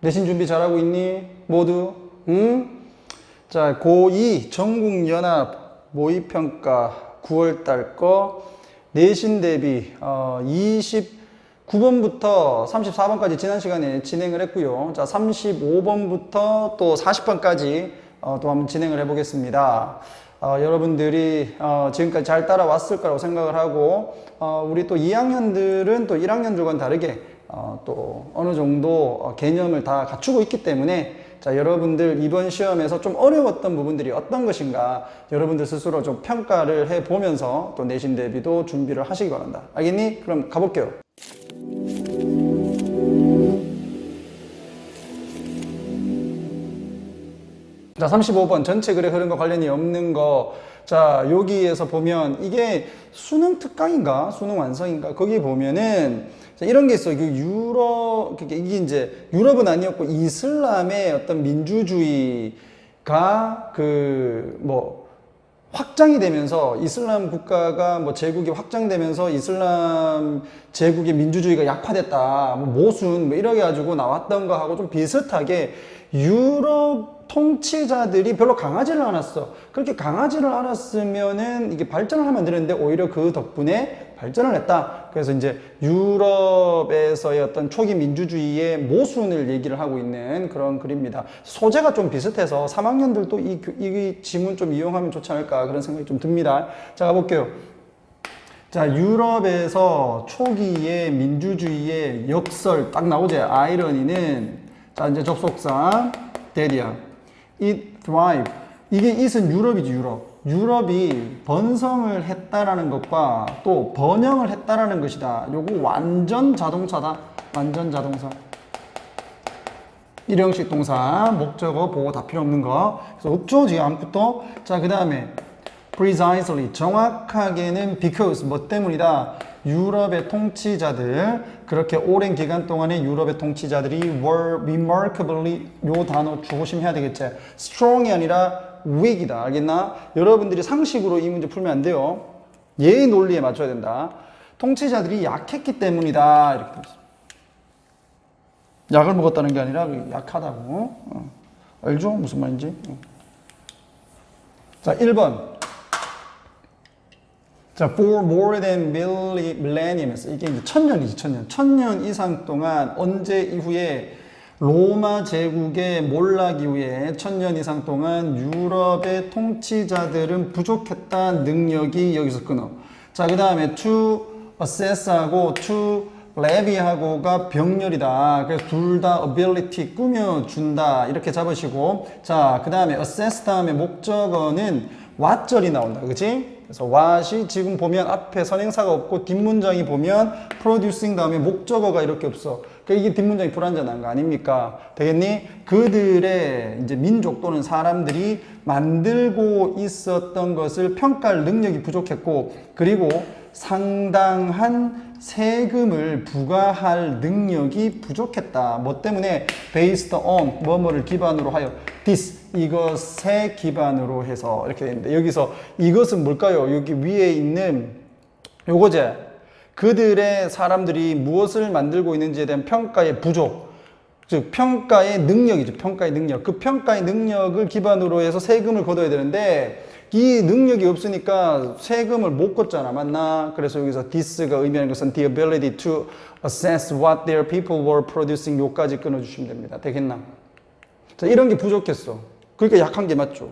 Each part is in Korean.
내신 준비 잘하고 있니? 모두? 응? 자, 고2 전국연합 모의평가 9월달 거 내신 대비 29번부터 34번까지 지난 시간에 진행을 했고요. 자, 35번부터 또 40번까지 또 한번 진행을 해보겠습니다. 여러분들이 지금까지 잘 따라왔을 거라고 생각을 하고 우리 또 2학년들은 또 1학년들과는 다르게 또 어느 정도 개념을 다 갖추고 있기 때문에 자, 여러분들 이번 시험에서 좀 어려웠던 부분들이 어떤 것인가 여러분들 스스로 좀 평가를 해보면서 또 내신 대비도 준비를 하시기 바랍니다. 알겠니? 그럼 가볼게요. 자, 35번 전체 글의 흐름과 관련이 없는 거. 자, 여기에서 보면 이게 수능 특강인가 수능 완성인가 거기 보면은 자, 이런 게 있어요. 이게 이제 유럽은 아니었고 이슬람의 어떤 민주주의가 확장이 되면서 이슬람 국가가 제국이 확장되면서 이슬람 제국의 민주주의가 약화됐다. 모순 이렇게 가지고 나왔던 거하고 좀 비슷하게 유럽 통치자들이 별로 강하지를 않았어. 그렇게 강하지를 않았으면은 이게 발전을 하면 안 되는데 오히려 그 덕분에 발전을 했다. 그래서 이제 유럽에서의 어떤 초기 민주주의의 모순을 얘기를 하고 있는 그런 글입니다. 소재가 좀 비슷해서 3학년들도 이 지문 좀 이용하면 좋지 않을까 그런 생각이 좀 듭니다. 자, 가볼게요. 자, 유럽에서 초기의 민주주의의 역설 딱 나오죠. 아이러니는 자, 이제 접속사 대리야. It thrive. 이게 it은 유럽이지, 유럽. 유럽이 번성을 했다라는 것과 또 번영을 했다라는 것이다. 요거 완전 자동차다. 완전 자동차. 일형식 동사, 목적어, 보고 다 필요 없는 거. 그래서 없죠, 지금 아무것도. 자, 그 다음에 precisely. 정확하게는 because. 뭐 때문이다. 유럽의 통치자들, 그렇게 오랜 기간 동안에 유럽의 통치자들이 were remarkably, 요 단어 조심해야 되겠지. strong이 아니라 weak이다. 알겠나? 여러분들이 상식으로 이 문제 풀면 안 돼요. 예의 논리에 맞춰야 된다. 통치자들이 약했기 때문이다. 이렇게 돼 있어. 약을 먹었다는 게 아니라 약하다고. 알죠? 무슨 말인지? 자, 1번. 자, for more than millenniums. 이게 이제 천년이지, 천년. 천년 이상 동안 언제 이후에 로마 제국의 몰락 이후에 천년 이상 동안 유럽의 통치자들은 부족했다. 능력이 여기서 끊어. 자, 그 다음에 to assess하고 to levy하고가 병렬이다. 그래서 둘 다 ability 꾸며준다. 이렇게 잡으시고. 자, 그 다음에 assess 다음에 목적어는 what절이 나온다. 그치? 그래서 what이 지금 보면 앞에 선행사가 없고 뒷문장이 보면 producing 다음에 목적어가 이렇게 없어. 그러니까 이게 뒷문장이 불완전한 거 아닙니까? 되겠니? 그들의 이제 민족 또는 사람들이 만들고 있었던 것을 평가할 능력이 부족했고, 그리고 상당한 세금을 부과할 능력이 부족했다. 뭐 때문에 based on 뭐뭐를 기반으로 하여 this 이것에 기반으로 해서 이렇게 되는데 여기서 이것은 뭘까요? 여기 위에 있는 요거제 그들의 사람들이 무엇을 만들고 있는지에 대한 평가의 부족, 즉 평가의 능력이죠. 평가의 능력. 그 평가의 능력을 기반으로 해서 세금을 걷어야 되는데 이 능력이 없으니까 세금을 못 걷잖아. 맞나? 그래서 여기서 this가 의미하는 것은 the ability to assess what their people were producing. 요까지 끊어주시면 됩니다. 되겠나? 자, 이런 게 부족했어. 그러니까 약한 게 맞죠.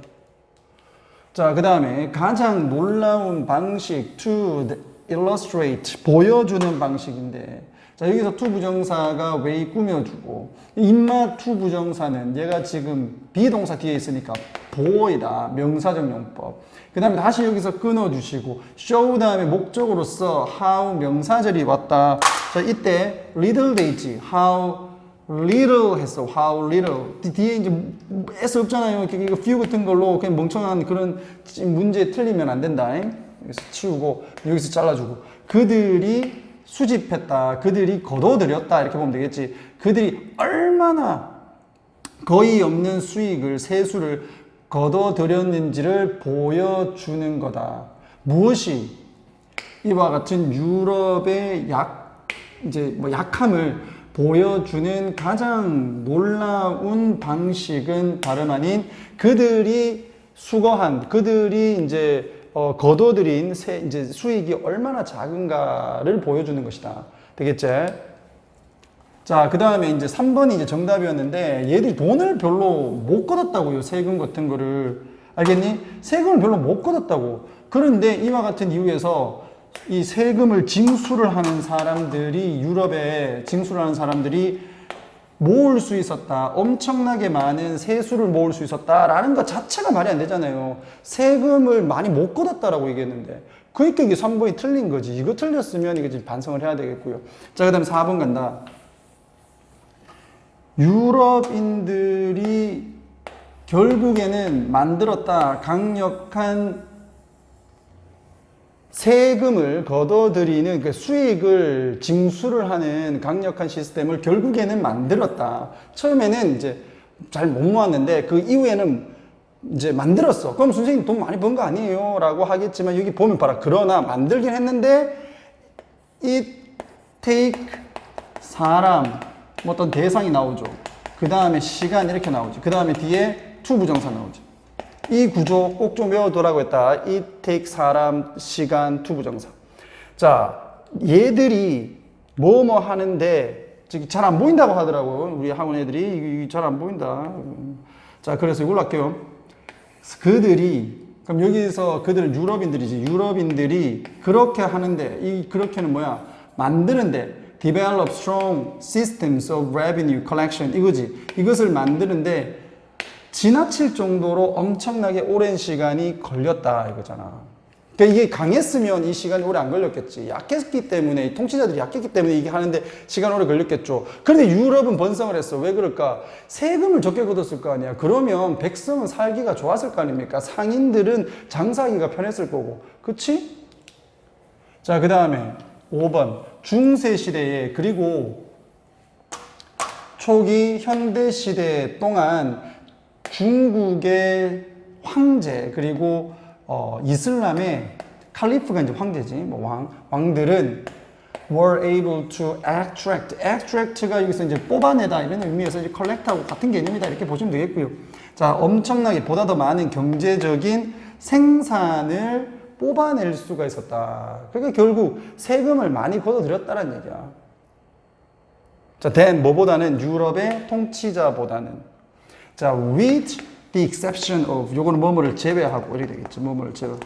자, 그 다음에 가장 놀라운 방식 to illustrate, 보여주는 방식인데 자, 여기서 to 부정사가 왜 꾸며주고 입맛 to 부정사는 얘가 지금 비동사 뒤에 있으니까 보이다. 명사적 용법. 그 다음에 다시 여기서 끊어주시고 show 다음에 목적으로서 how 명사절이 왔다. 자, 이때 little 되있지. how little 했어. how little. 뒤에 이제 s 없잖아요. 이거 few 같은 걸로 그냥 멍청한 그런 문제 틀리면 안 된다. 여기서 치우고 여기서 잘라주고 그들이 수집했다. 그들이 거둬들였다. 이렇게 보면 되겠지. 그들이 얼마나 거의 없는 수익을, 세수를 거둬들였는지를 보여주는 거다. 무엇이 이와 같은 유럽의 약함을 보여주는 가장 놀라운 방식은 다름 아닌 그들이 수거한, 그들이 이제 거둬들인 이제 수익이 얼마나 작은가를 보여주는 것이다. 되겠지? 자, 그 다음에 이제 3번이 이제 정답이었는데 얘들이 돈을 별로 못 걷었다고요. 세금 같은 거를. 알겠니? 세금을 별로 못 걷었다고. 그런데 이와 같은 이유에서 이 세금을 징수를 하는 사람들이 유럽에 징수를 하는 사람들이 모을 수 있었다. 엄청나게 많은 세수를 모을 수 있었다라는 것 자체가 말이 안 되잖아요. 세금을 많이 못 걷었다라고 얘기했는데. 그러니까 이게 3번이 틀린 거지. 이거 틀렸으면 이거 지금 반성을 해야 되겠고요. 자, 그 다음에 4번 간다. 유럽인들이 결국에는 만들었다. 강력한 세금을 걷어들이는 그 수익을 징수를 하는 강력한 시스템을 결국에는 만들었다. 처음에는 이제 잘 못 모았는데 그 이후에는 이제 만들었어. 그럼 선생님 돈 많이 번 거 아니에요? 라고 하겠지만 여기 보면 봐라. 그러나 만들긴 했는데 it take 사람 뭐 어떤 대상이 나오죠. 그 다음에 시간 이렇게 나오죠. 그 다음에 뒤에 to 부정사 나오죠. 이 구조 꼭 좀 외워두라고 했다. it take 사람, 시간, to 부정사. 자, 얘들이 뭐뭐 하는데 잘 안 보인다고 하더라고요. 우리 학원 애들이 잘 안 보인다. 자, 그래서 이걸로 할게요. 그들이, 그럼 여기서 그들은 유럽인들이지. 유럽인들이 그렇게 하는데, 이 그렇게는 뭐야? 만드는데 develop strong systems of revenue collection 이거지. 이것을 만드는데 지나칠 정도로 엄청나게 오랜 시간이 걸렸다 이거잖아. 그러니까 이게 강했으면 이 시간이 오래 안 걸렸겠지. 약했기 때문에, 통치자들이 약했기 때문에 이게 하는데 시간 오래 걸렸겠죠. 그런데 유럽은 번성을 했어. 왜 그럴까? 세금을 적게 걷었을 거 아니야. 그러면 백성은 살기가 좋았을 거 아닙니까? 상인들은 장사하기가 편했을 거고. 그치? 자, 그 다음에 5번. 중세 시대에 그리고 초기 현대 시대 동안 중국의 황제 그리고 이슬람의 칼리프가 이제 황제지 뭐 왕들은 were able to extract가 여기서 이제 뽑아내다 이런 의미에서 이제 collect하고 같은 개념이다 이렇게 보시면 되겠고요. 자, 엄청나게 보다 더 많은 경제적인 생산을 뽑아낼 수가 있었다. 그러니까 결국 세금을 많이 걷어들였다는 얘기야. 자, 뭐보다는 유럽의 통치자보다는. 자, with the exception of 요거는 뭐뭐를 제외하고 이렇게 되겠죠. 뭐뭐를 제외하고.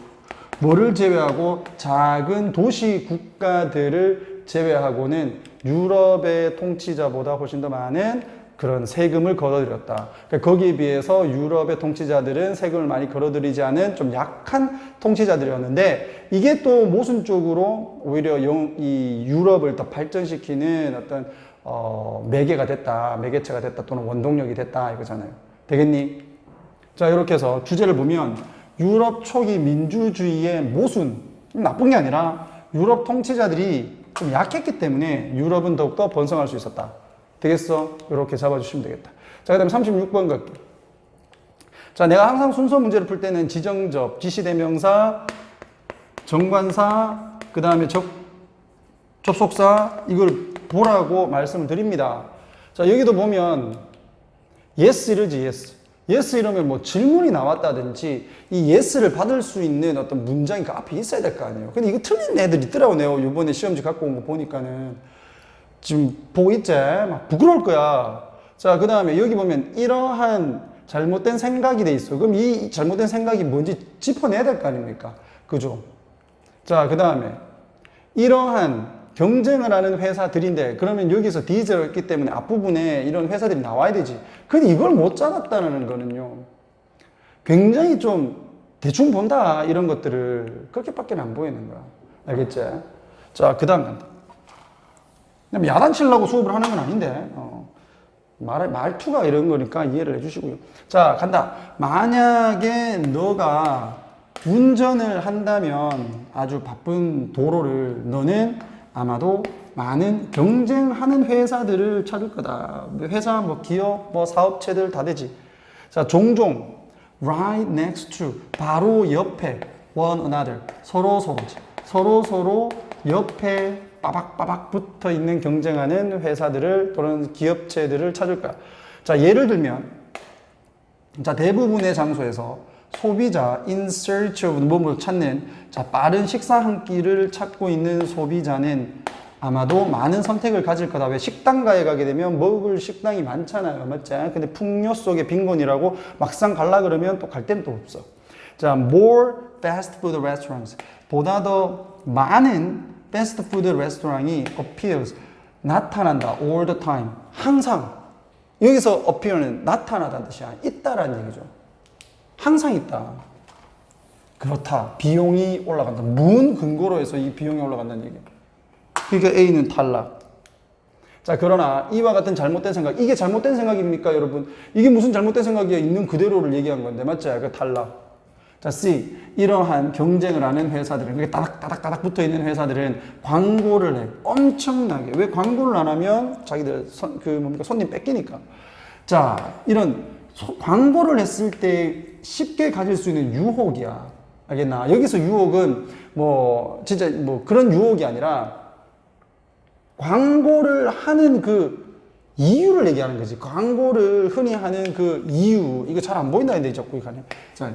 뭐를 제외하고 작은 도시 국가들을 제외하고는 유럽의 통치자보다 훨씬 더 많은 그런 세금을 걸어들였다. 그러니까 거기에 비해서 유럽의 통치자들은 세금을 많이 걸어들이지 않은 좀 약한 통치자들이었는데 이게 또 모순적으로 오히려 이 유럽을 더 발전시키는 어떤 매개가 됐다, 매개체가 됐다 또는 원동력이 됐다 이거잖아요. 되겠니? 자, 이렇게 해서 주제를 보면 유럽 초기 민주주의의 모순, 나쁜 게 아니라 유럽 통치자들이 좀 약했기 때문에 유럽은 더욱더 번성할 수 있었다. 되겠어? 이렇게 잡아주시면 되겠다. 자, 그 다음에 36번 갈게요. 자, 내가 항상 순서 문제를 풀 때는 지정접, 지시대명사, 정관사, 그 다음에 접속사 이걸 보라고 말씀을 드립니다. 자, 여기도 보면 yes 이러지 yes. yes 이러면 뭐 질문이 나왔다든지 이 yes를 받을 수 있는 어떤 문장이 그 앞에 있어야 될 거 아니에요. 근데 이거 틀린 애들 있더라고. 내가 이번에 시험지 갖고 온 거 보니까는 지금 보고 있지? 막 부끄러울 거야. 자, 그 다음에 여기 보면 이러한 잘못된 생각이 돼 있어. 그럼 이 잘못된 생각이 뭔지 짚어내야 될 거 아닙니까? 그죠? 자, 그 다음에 이러한 경쟁을 하는 회사들인데 그러면 여기서 디젤이 있기 때문에 앞부분에 이런 회사들이 나와야 되지. 근데 이걸 못 잡았다는 거는요. 굉장히 좀 대충 본다 이런 것들을 그렇게밖에 안 보이는 거야. 알겠지? 자, 그 다음 간다. 야단치려고 수업을 하는 건 아닌데 말투가 이런 거니까 이해를 해주시고요. 자, 간다. 만약에 너가 운전을 한다면 아주 바쁜 도로를 너는 아마도 많은 경쟁하는 회사들을 찾을 거다. 회사, 뭐 기업, 뭐 사업체들 다 되지. 자, 종종 right next to 바로 옆에 one another 서로 옆에 빠박빠박 붙어 있는 경쟁하는 회사들을 또는 기업체들을 찾을 거야. 자, 예를 들면, 자, 대부분의 장소에서 소비자, in search of 뭐뭐 찾는, 자, 빠른 식사 한 끼를 찾고 있는 소비자는 아마도 많은 선택을 가질 거다. 왜? 식당가에 가게 되면 먹을 식당이 많잖아요. 맞지? 근데 풍요 속의 빈곤이라고 막상 갈라 그러면 또 갈 데는 또 없어. 자, more fast food restaurants. 보다 더 많은 패스트 푸드 레스토랑이 appears. 나타난다. all the time. 항상. 여기서 appear는 나타나다는 뜻이야. 있다라는 얘기죠. 항상 있다. 그렇다. 비용이 올라간다. 무슨 근거로 해서 이 비용이 올라간다는 얘기야. 그러니까 A는 탈락. 자, 그러나 이와 같은 잘못된 생각, 이게 잘못된 생각입니까, 여러분? 이게 무슨 잘못된 생각이야? 있는 그대로를 얘기한 건데, 맞죠? 그 탈락. 자, C. 이러한 경쟁을 하는 회사들은, 그게 따닥따닥따닥 붙어 있는 회사들은 광고를 해. 엄청나게. 왜 광고를 안 하면 자기들 손님 뺏기니까. 자, 이런 광고를 했을 때 쉽게 가질 수 있는 유혹이야. 알겠나? 여기서 유혹은 뭐, 진짜 뭐 그런 유혹이 아니라 광고를 하는 그 이유를 얘기하는 거지. 광고를 흔히 하는 그 이유. 이거 잘 안 보인다 했는데 자꾸 이거 하네. 자,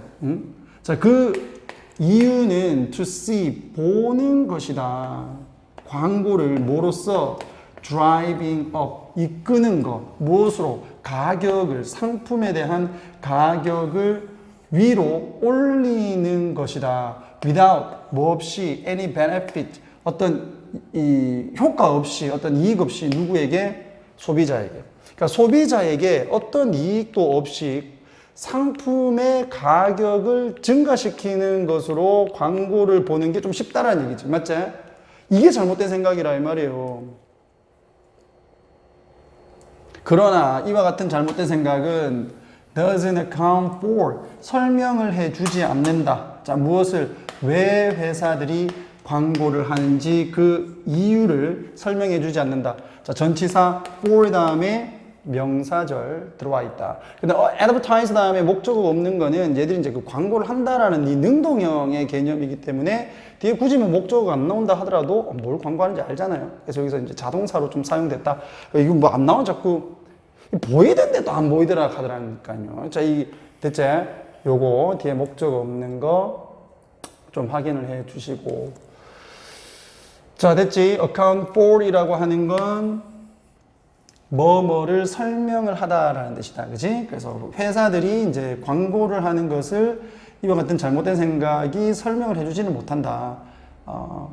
자, 그 이유는 to see, 보는 것이다. 광고를 뭐로써? driving up, 이끄는 것. 무엇으로? 가격을, 상품에 대한 가격을 위로 올리는 것이다. without, 뭐 없이, any benefit, 어떤 이 효과 없이, 어떤 이익 없이 누구에게? 소비자에게. 그러니까 소비자에게 어떤 이익도 없이 상품의 가격을 증가시키는 것으로 광고를 보는 게 좀 쉽다라는 얘기지. 맞지? 이게 잘못된 생각이라 이 말이에요. 그러나 이와 같은 잘못된 생각은 doesn't account for, 설명을 해주지 않는다. 자, 무엇을? 왜 회사들이 광고를 하는지 그 이유를 설명해 주지 않는다. 자, 전치사 for 다음에 명사절 들어와 있다. 근데 advertise 다음에 목적어가 없는 거는 얘들이 이제 그 광고를 한다라는 이 능동형의 개념이기 때문에 뒤에 굳이 뭐 목적어가 안 나온다 하더라도 뭘 광고하는지 알잖아요. 그래서 여기서 이제 자동사로 좀 사용됐다. 이거 뭐 안 나와 자꾸 보이던데도 안 보이더라 하더라니까요. 자, 이 대체 요거 뒤에 목적어 없는 거 좀 확인을 해 주시고. 자, 됐지? account for이라고 하는 건 뭐뭐를 설명을 하다라는 뜻이다. 그지? 그래서 회사들이 이제 광고를 하는 것을 이와 같은 잘못된 생각이 설명을 해주지는 못한다.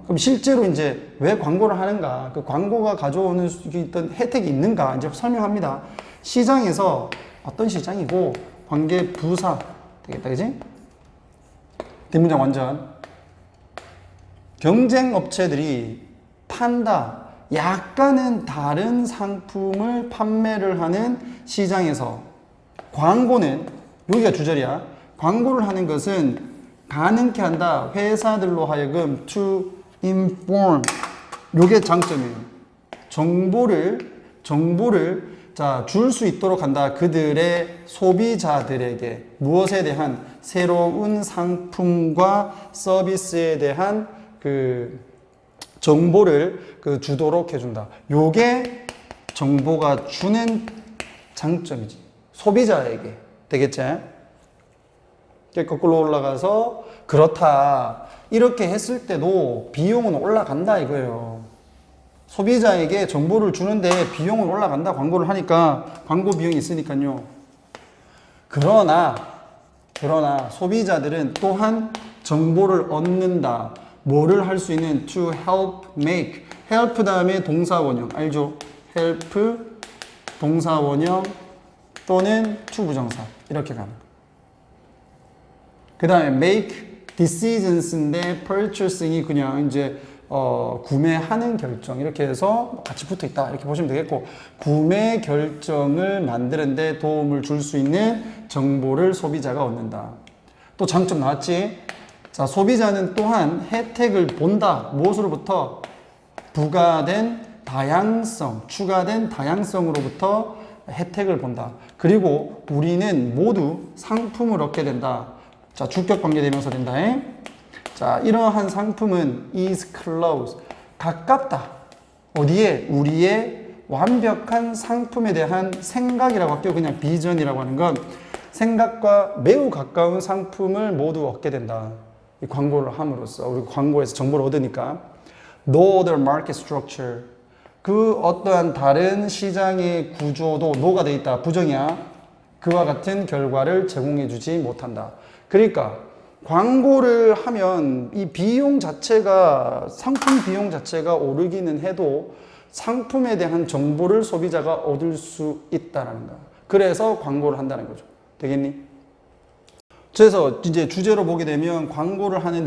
그럼 실제로 이제 왜 광고를 하는가? 그 광고가 가져오는 어떤 혜택이 있는가? 이제 설명합니다. 시장에서 어떤 시장이고 관계 부사 되겠다. 그지? 뒷문장 완전. 경쟁 업체들이 판다. 약간은 다른 상품을 판매를 하는 시장에서 광고는, 여기가 주절이야. 광고를 하는 것은 가능케 한다. 회사들로 하여금 to inform. 요게 장점이에요. 정보를 자, 줄 수 있도록 한다. 그들의 소비자들에게 무엇에 대한 새로운 상품과 서비스에 대한 그 정보를 주도록 해준다. 요게 정보가 주는 장점이지. 소비자에게. 되겠지? 거꾸로 올라가서 그렇다. 이렇게 했을 때도 비용은 올라간다 이거예요. 소비자에게 정보를 주는데 비용은 올라간다. 광고를 하니까 광고 비용이 있으니까요. 그러나 소비자들은 또한 정보를 얻는다. 뭐를 할 수 있는? to help make. help 다음에 동사원형. 알죠? help 동사원형 또는 to 부정사. 이렇게 가는 거. 그 다음에 make decisions인데 purchasing이 그냥 이제 구매하는 결정. 이렇게 해서 같이 붙어 있다. 이렇게 보시면 되겠고, 구매 결정을 만드는데 도움을 줄 수 있는 정보를 소비자가 얻는다. 또 장점 나왔지? 자, 소비자는 또한 혜택을 본다. 무엇으로부터? 부가된 다양성, 추가된 다양성으로부터 혜택을 본다. 그리고 우리는 모두 상품을 얻게 된다. 자, 주격 관계대명사 된다. 자, 이러한 상품은 is close. 가깝다. 어디에? 우리의 완벽한 상품에 대한 생각이라고 할게요. 그냥 비전이라고 하는 건 생각과 매우 가까운 상품을 모두 얻게 된다. 이 광고를 함으로써 우리 광고에서 정보를 얻으니까 No other market structure 그 어떠한 다른 시장의 구조도 노가 돼 있다. 부정이야. 그와 같은 결과를 제공해 주지 못한다. 그러니까 광고를 하면 이 비용 자체가 상품 비용 자체가 오르기는 해도 상품에 대한 정보를 소비자가 얻을 수 있다는 거야. 그래서 광고를 한다는 거죠. 되겠니? 그래서 이제 주제로 보게 되면 광고를 하는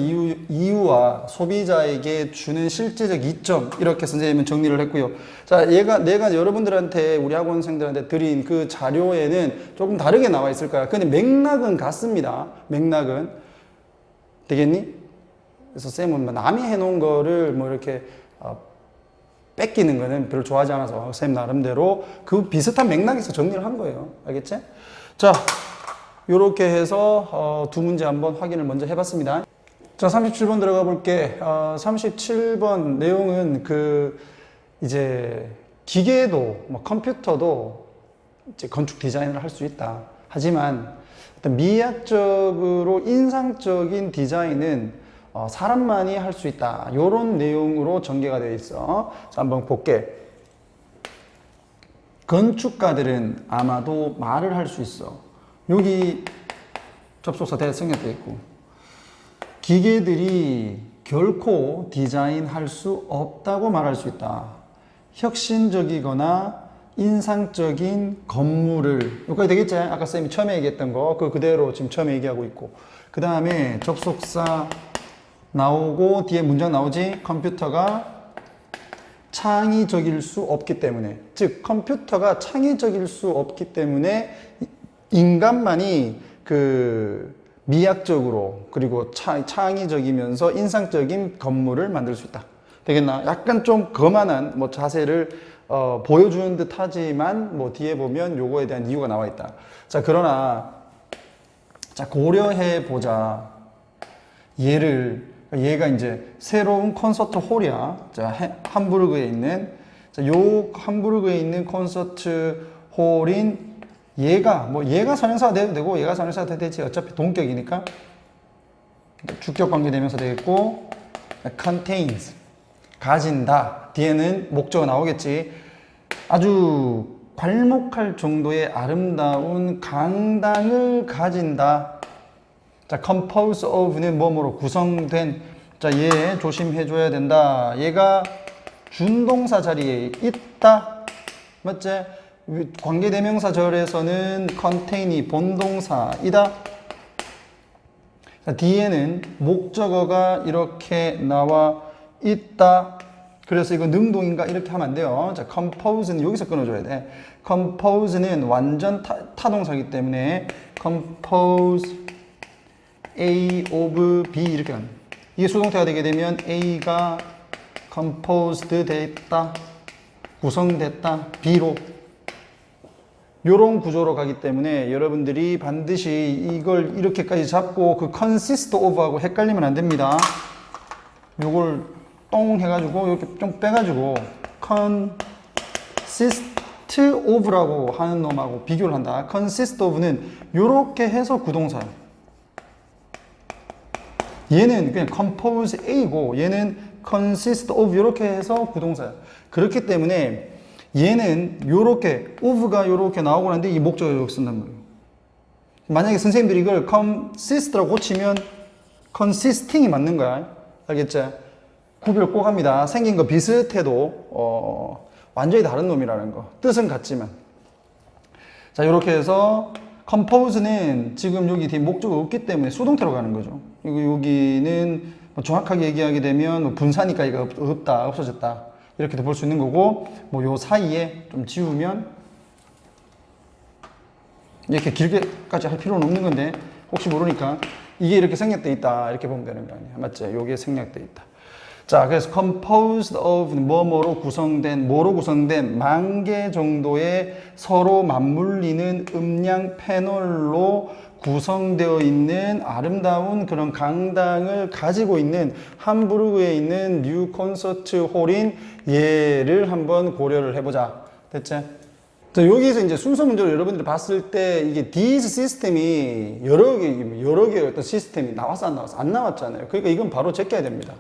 이유와 소비자에게 주는 실제적 이점 이렇게 선생님은 정리를 했고요. 자, 내가 여러분들한테 우리 학원생들한테 드린 그 자료에는 조금 다르게 나와 있을 거야. 근데 맥락은 같습니다. 맥락은 되겠니? 그래서 쌤은 뭐 남이 해놓은 거를 뭐 이렇게 뺏기는 거는 별로 좋아하지 않아서 쌤 나름대로 그 비슷한 맥락에서 정리를 한 거예요. 알겠지? 자. 요렇게 해서 두 문제 한번 확인을 먼저 해봤습니다. 자, 37번 들어가 볼게. 37번 내용은 이제 기계도, 뭐 컴퓨터도 이제 건축 디자인을 할 수 있다. 하지만 어떤 미학적으로 인상적인 디자인은 사람만이 할 수 있다. 요런 내용으로 전개가 되어 있어. 자, 한번 볼게. 건축가들은 아마도 말을 할 수 있어. 여기 접속사 대성형되어 있고 기계들이 결코 디자인할 수 없다고 말할 수 있다. 혁신적이거나 인상적인 건물을 여기까지 되겠지? 아까 쌤이 처음에 얘기했던 거 그대로 지금 처음에 얘기하고 있고 그 다음에 접속사 나오고 뒤에 문장 나오지? 컴퓨터가 창의적일 수 없기 때문에 즉 컴퓨터가 창의적일 수 없기 때문에 인간만이 미학적으로 그리고 창의적이면서 인상적인 건물을 만들 수 있다. 되겠나? 약간 좀 거만한 자세를 보여주는 듯 하지만 뒤에 보면 요거에 대한 이유가 나와 있다. 자, 그러나 자, 고려해 보자. 얘가 이제 새로운 콘서트 홀이야. 자, 함부르크에 있는 요 함부르크에 있는 콘서트 홀인 얘가 선행사가 돼도 되고 얘가 선행사가 돼도 되지. 어차피 동격이니까 주격 관계 되면서 되겠고 contains 가진다. 뒤에는 목적어 나오겠지. 아주 괄목할 정도의 아름다운 강당을 가진다. 자, compose of는 뭐뭐로 구성된. 자, 얘 조심해줘야 된다. 얘가 준동사 자리에 있다. 맞지? 관계대명사절에서는 contain이 본동사이다. 자, 뒤에는 목적어가 이렇게 나와 있다. 그래서 이거 능동인가 이렇게 하면 안 돼요. 자, compose는 여기서 끊어줘야 돼. compose는 완전 타동사이기 때문에 compose A of B 이렇게 가는. 이게 수동태가 되게 되면 A가 composed 됐다. 구성됐다. B로. 요런 구조로 가기 때문에 여러분들이 반드시 이걸 이렇게까지 잡고 그 consist of하고 헷갈리면 안 됩니다. 요걸 똥 해가지고 이렇게 좀 빼가지고 consist of라고 하는 놈하고 비교를 한다. consist of는 요렇게 해서 구동사야. 얘는 그냥 compose A고 얘는 consist of 요렇게 해서 구동사야. 그렇기 때문에 얘는 요렇게 of가 요렇게 나오고 나는데 이 목적어를 여기 쓴단 말이에요. 만약에 선생님들이 이걸 consist라고 고치면 consisting이 맞는 거야. 알겠지? 구별 꼭 합니다. 생긴 거 비슷해도 완전히 다른 놈이라는 거. 뜻은 같지만. 자, 요렇게 해서 compose는 지금 여기 뒤에 목적어 없기 때문에 수동태로 가는 거죠. 여기는 정확하게 얘기하게 되면 분사니까 이거 없다, 없어졌다. 이렇게도 볼 수 있는 거고, 요 사이에 좀 지우면, 이렇게 길게까지 할 필요는 없는 건데, 혹시 모르니까, 이게 이렇게 생략돼 있다. 이렇게 보면 되는 거 아니야. 맞지? 요게 생략돼 있다. 자, 그래서 composed of 뭐뭐로 구성된, 뭐로 구성된 10,000개 정도의 서로 맞물리는 음량 패널로 구성되어 있는 아름다운 그런 강당을 가지고 있는 함부르크에 있는 뉴 콘서트 홀인 얘를 한번 고려를 해보자. 됐지? 자, 여기서 이제 순서 문제로 여러분들이 봤을 때 이게 these 시스템이 여러 개의 어떤 시스템이 나왔어, 안 나왔어? 안 나왔잖아요. 그러니까 이건 바로 제껴야 됩니다.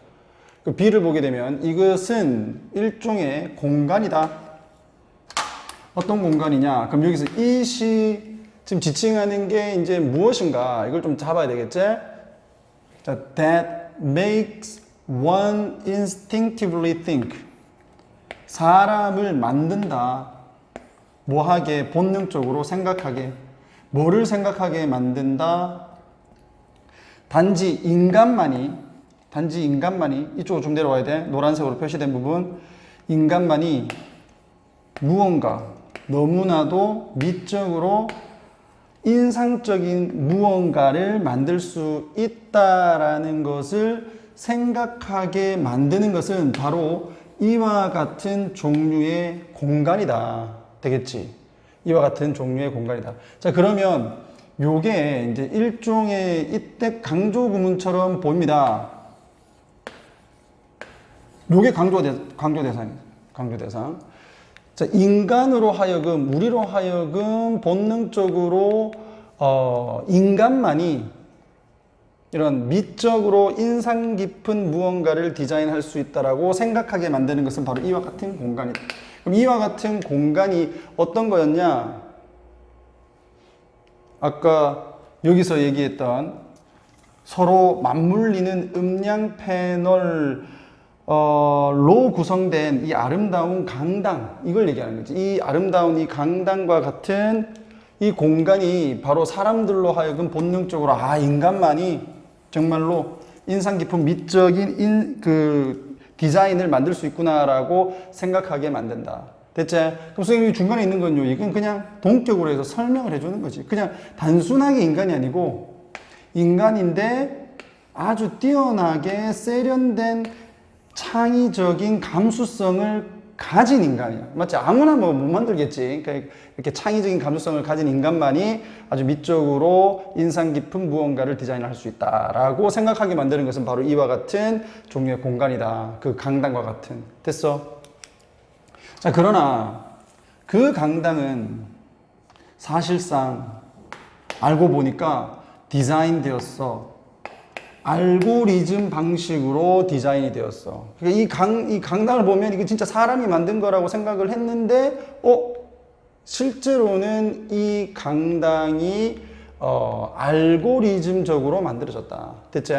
그 B를 보게 되면 이것은 일종의 공간이다. 어떤 공간이냐? 그럼 여기서 이시 지금 지칭하는 게 이제 무엇인가? 이걸 좀 잡아야 되겠지? 자, that makes one instinctively think. 사람을 만든다. 뭐하게? 본능적으로 생각하게. 뭐를 생각하게 만든다? 단지 인간만이 이쪽으로 좀 내려와야 돼. 노란색으로 표시된 부분. 인간만이 무언가 너무나도 미적으로 인상적인 무언가를 만들 수 있다라는 것을 생각하게 만드는 것은 바로 이와 같은 종류의 공간이다. 되겠지? 이와 같은 종류의 공간이다. 자, 그러면 요게 이제 일종의 이때 강조 구문처럼 보입니다. 요게 강조 대상이에요. 강조 대상. 자, 인간으로 하여금, 우리로 하여금 본능적으로, 인간만이 이런 미적으로 인상 깊은 무언가를 디자인할 수 있다라고 생각하게 만드는 것은 바로 이와 같은 공간이다. 그럼 이와 같은 공간이 어떤 거였냐? 아까 여기서 얘기했던 서로 맞물리는 음량 패널, 로 구성된 이 아름다운 강당, 이걸 얘기하는 거지. 이 아름다운 이 강당과 같은 이 공간이 바로 사람들로 하여금 본능적으로 인간만이 정말로 인상 깊은 미적인 그 디자인을 만들 수 있구나라고 생각하게 만든다. 됐지? 그럼 선생님이 중간에 있는 건요, 이건 그냥 동격으로 해서 설명을 해주는 거지. 그냥 단순하게 인간이 아니고 인간인데 아주 뛰어나게 세련된 창의적인 감수성을 가진 인간이야. 맞지? 아무나 못 만들겠지. 그러니까 이렇게 창의적인 감수성을 가진 인간만이 아주 미적으로 인상 깊은 무언가를 디자인할 수 있다라고 생각하게 만드는 것은 바로 이와 같은 종류의 공간이다. 그 강당과 같은. 됐어? 자, 그러나 그 강당은 사실상 알고 보니까 디자인되었어. 알고리즘 방식으로 디자인이 되었어. 그러니까 이 강당을 보면 이게 진짜 사람이 만든 거라고 생각을 했는데, 실제로는 이 강당이, 알고리즘적으로 만들어졌다. 됐지?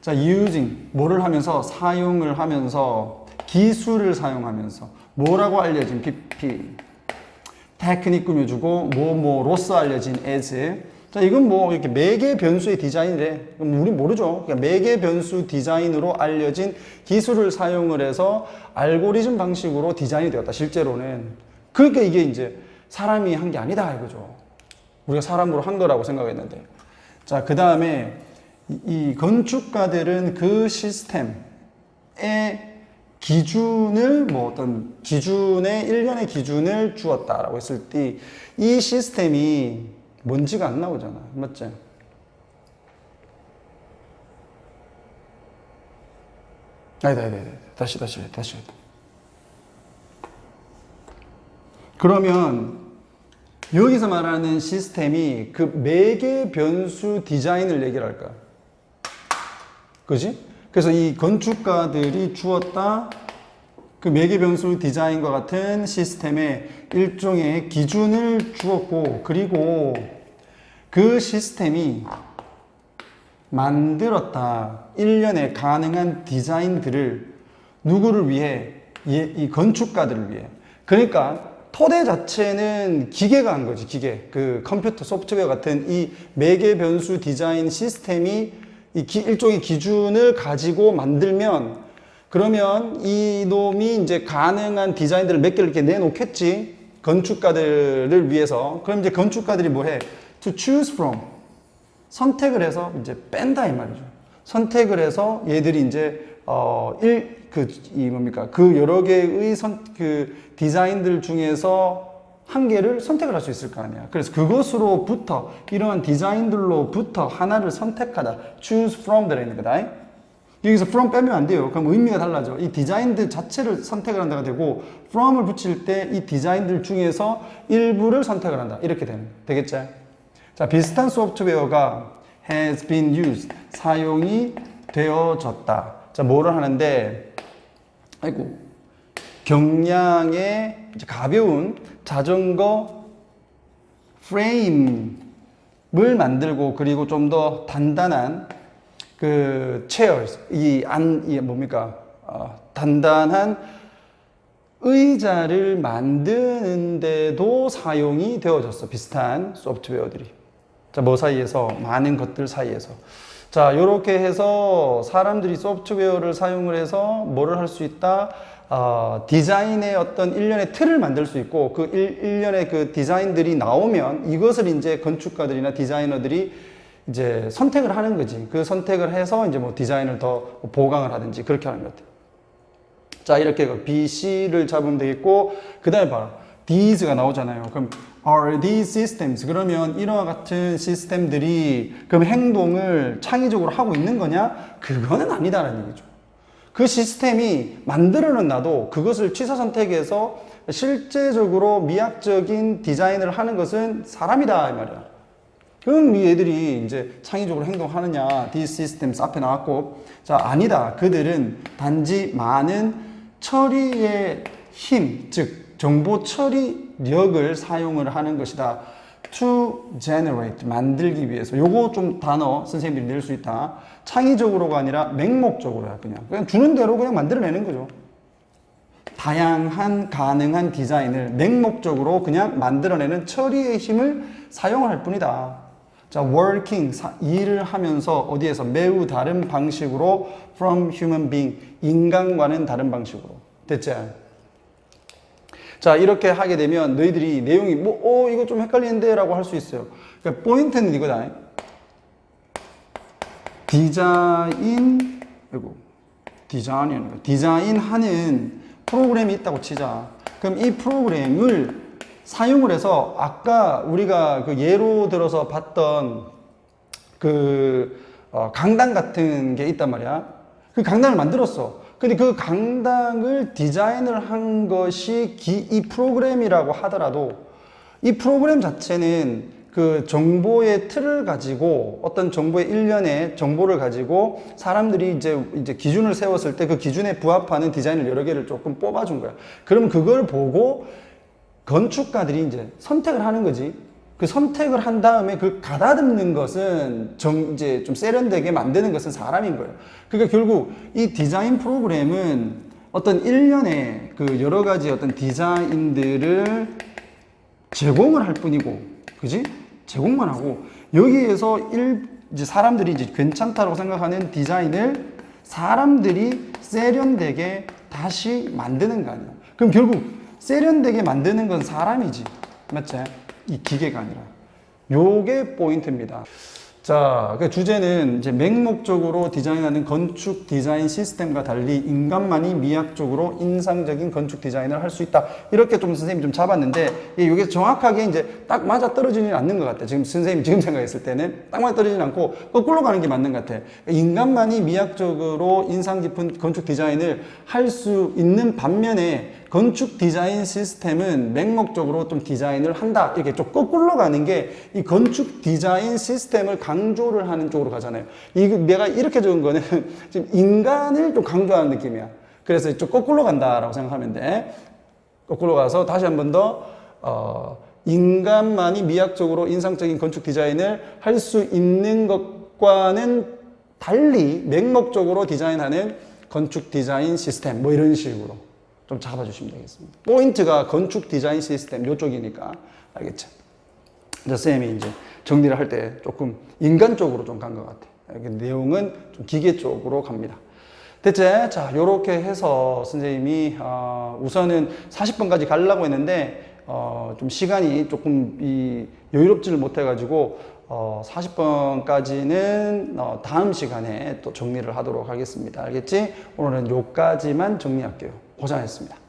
자, using. 뭐를 하면서? 사용을 하면서, 기술을 사용하면서. 뭐라고 알려진? PP. 테크닉 꾸며주고, 뭐로서 알려진 as. 자, 이건 뭐 이렇게 매개 변수의 디자인이래. 그럼 우리 모르죠. 그러니까 매개 변수 디자인으로 알려진 기술을 사용을 해서 알고리즘 방식으로 디자인이 되었다. 실제로는. 그러니까 이게 이제 사람이 한 게 아니다 이거죠. 우리가 사람으로 한 거라고 생각했는데. 자, 그 다음에 이 건축가들은 그 시스템의 기준을 뭐 어떤 기준의 일련의 기준을 주었다라고 했을 때 이 시스템이 먼지가 안 나오잖아. 맞지? 아니다. 다시. 그러면 여기서 말하는 시스템이 그 매개 변수 디자인을 얘기를 할까? 그지? 그래서 이 건축가들이 주었다 그 매개 변수 디자인과 같은 시스템에 일종의 기준을 주었고, 그리고 그 시스템이 만들었다. 일련의 가능한 디자인들을 누구를 위해? 이 건축가들을 위해. 그러니까 토대 자체는 기계가 한 거지, 기계. 그 컴퓨터 소프트웨어 같은 이 매개 변수 디자인 시스템이 일종의 기준을 가지고 만들면, 그러면 이놈이 이제 가능한 디자인들을 몇 개를 이렇게 내놓겠지. 건축가들을 위해서. 그럼 이제 건축가들이 뭐 해? To choose from. 선택을 해서 이제 뺀다 이 말이죠. 선택을 해서 얘들이 이제 그 여러 개의 그 디자인들 중에서 한 개를 선택을 할 수 있을 거 아니야. 그래서 그것으로부터 이러한 디자인들로부터 하나를 선택하다. choose from 들어 있는 거다. 여기서 from 빼면 안 돼요. 그럼 의미가 달라져. 이 디자인들 자체를 선택을 한다가 되고 from을 붙일 때 이 디자인들 중에서 일부를 선택을 한다. 이렇게 되겠죠? 자, 비슷한 소프트웨어가 has been used, 사용이 되어졌다. 자, 뭐를 하는데, 경량의 가벼운 자전거 프레임을 만들고, 그리고 좀 더 단단한 그 chairs, 단단한 의자를 만드는데도 사용이 되어졌어. 비슷한 소프트웨어들이. 자, 뭐 사이에서? 많은 것들 사이에서. 자, 요렇게 해서 사람들이 소프트웨어를 사용을 해서 뭐를 할 수 있다? 디자인의 어떤 일련의 틀을 만들 수 있고, 그 일련의 그 디자인들이 나오면 이것을 이제 건축가들이나 디자이너들이 이제 선택을 하는 거지. 그 선택을 해서 이제 뭐 디자인을 더 보강을 하든지 그렇게 하는 것 같아요. 자, 이렇게 B, C를 잡으면 되겠고, 그 다음에 봐라. Thes가 나오잖아요. 그럼 are these systems? 그러면 이와 같은 시스템들이 그럼 행동을 창의적으로 하고 있는 거냐? 그거는 아니다라는 얘기죠. 그 시스템이 만들어는 놔도 그것을 취사 선택해서 실제적으로 미학적인 디자인을 하는 것은 사람이다 이 말이야. 그럼 얘들이 이제 창의적으로 행동하느냐? These systems 앞에 나왔고, 자, 아니다. 그들은 단지 많은 처리의 힘, 즉 정보 처리력을 사용을 하는 것이다. To generate, 만들기 위해서. 요거 좀 단어 선생님들이 낼 수 있다. 창의적으로가 아니라 맹목적으로야. 그냥 주는 대로 그냥 만들어내는 거죠. 다양한 가능한 디자인을 맹목적으로 그냥 만들어내는 처리의 힘을 사용할 뿐이다. 자, working, 일을 하면서 어디에서 매우 다른 방식으로 from human being, 인간과는 다른 방식으로. 됐지? 자, 이렇게 하게 되면 너희들이 내용이 이거 좀 헷갈리는데 라고 할 수 있어요. 그러니까 포인트는 이거다. 디자인하는 프로그램이 있다고 치자. 그럼 이 프로그램을 사용을 해서 아까 우리가 그 예로 들어서 봤던 강당 같은 게 있단 말이야. 그 강당을 만들었어. 근데 그 강당을 디자인을 한 것이 이 프로그램이라고 하더라도 이 프로그램 자체는 그 정보의 틀을 가지고 어떤 정보의 일련의 정보를 가지고 사람들이 이제 기준을 세웠을 때 그 기준에 부합하는 디자인을 여러 개를 조금 뽑아준 거야. 그럼 그걸 보고 건축가들이 이제 선택을 하는 거지. 그 선택을 한 다음에 그 가다듬는 것은 이제 좀 세련되게 만드는 것은 사람인 거예요. 그러니까 결국 이 디자인 프로그램은 어떤 일련의 그 여러 가지 어떤 디자인들을 제공을 할 뿐이고, 그지? 제공만 하고, 여기에서 이제 사람들이 이제 괜찮다고 생각하는 디자인을 사람들이 세련되게 다시 만드는 거 아니야. 그럼 결국 세련되게 만드는 건 사람이지. 맞지? 이 기계가 아니라. 요게 포인트입니다. 자, 그 주제는 이제 맹목적으로 디자인하는 건축 디자인 시스템과 달리 인간만이 미학적으로 인상적인 건축 디자인을 할 수 있다. 이렇게 좀 선생님이 좀 잡았는데, 이게 정확하게 이제 딱 맞아 떨어지지는 않는 것 같아. 지금 선생님이 지금 생각했을 때는 딱 맞아 떨어지지는 않고 거꾸로 가는 게 맞는 것 같아. 인간만이 미학적으로 인상 깊은 건축 디자인을 할 수 있는 반면에 건축 디자인 시스템은 맹목적으로 좀 디자인을 한다. 이렇게 좀 거꾸로 가는 게 이 건축 디자인 시스템을 강조를 하는 쪽으로 가잖아요. 내가 이렇게 적은 거는 지금 인간을 좀 강조하는 느낌이야. 그래서 좀 거꾸로 간다라고 생각하면 돼. 거꾸로 가서 다시 한 번 더, 인간만이 미학적으로 인상적인 건축 디자인을 할 수 있는 것과는 달리 맹목적으로 디자인하는 건축 디자인 시스템. 뭐 이런 식으로 좀 잡아주시면 되겠습니다. 포인트가 건축 디자인 시스템 요쪽이니까 알겠죠? 쌤이 이제 정리를 할 때 조금 인간적으로 좀 간 것 같아요. 내용은 좀 기계 쪽으로 갑니다. 됐지? 자, 요렇게 해서 선생님이 우선은 40번까지 가려고 했는데 좀 시간이 조금 여유롭지를 못해가지고 40번까지는 다음 시간에 또 정리를 하도록 하겠습니다. 알겠지? 오늘은 요까지만 정리할게요. 고생하셨습니다.